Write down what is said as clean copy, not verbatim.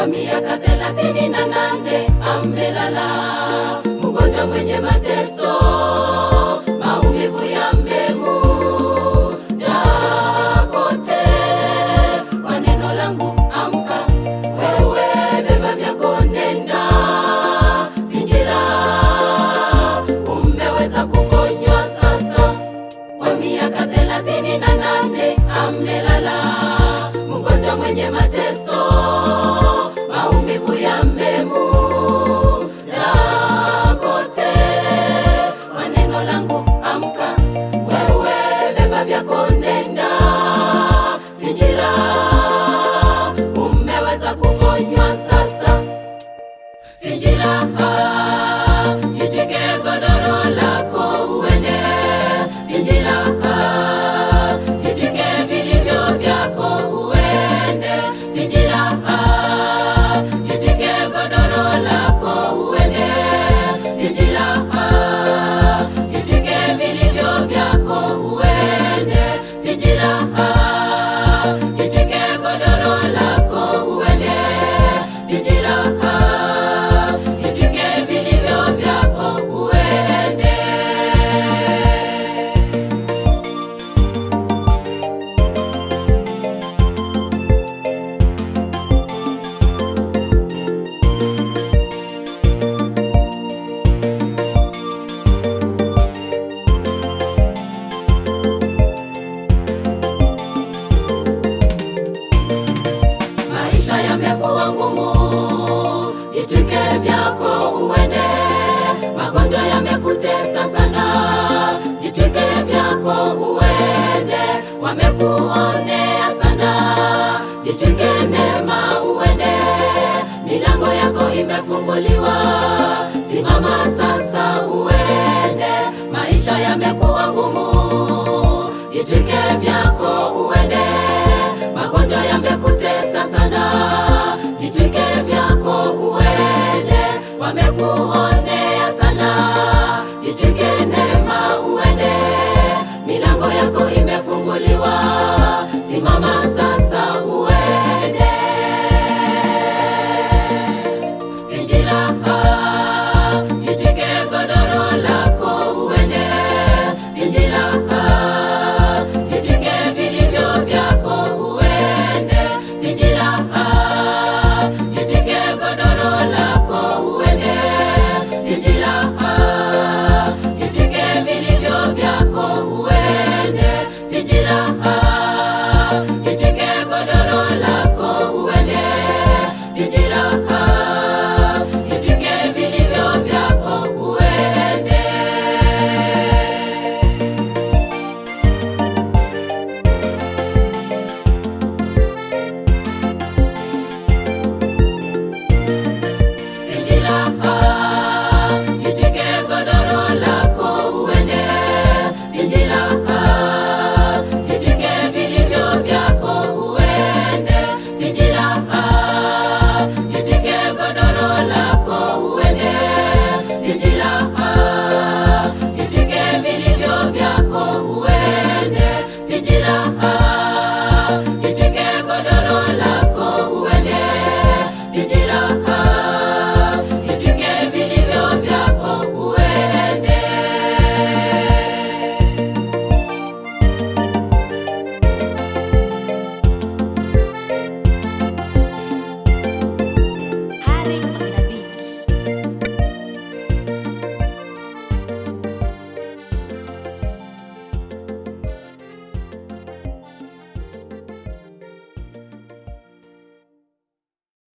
kwa miaka 38 amelala, mgonjwa mwenye mateso, maumivu yamemujaa kote. Kwa neno langu amka, wewe beba vyako nenda, Sinjila umeweza kuponywa sasa. Kwa miaka 38 amelala, mgonjwa mwenye mateso, maumivu yamemujaa kote. Kwa neno langu amka, wewe beba vyako nenda, Sinjila umeweza kuponywa sasa. Sinjila jitwike godoro lako uende, Sinjila jitwike vilivyo vyako uende, Sinjila jitwike godoro lako uende, Sinjila jitwike vilivyo vyako uende, Sinjila jitwike godoro lako uende, Sinjila jitwike vilivyo vyako uende. Maisha yamekuwa ngumu, jitwike vyako uende. Magonjwa yamekutesa sana, jitwike vyako uende. Wamekuonea sana, jitwike neema uende. Milango yako imefunguliwa, simama sasa uende. Maisha yamekuwa ngumu, jitwike vyako uende. Magonjwa yamekutesa sana, jitwike vyako uende. Wamekuonea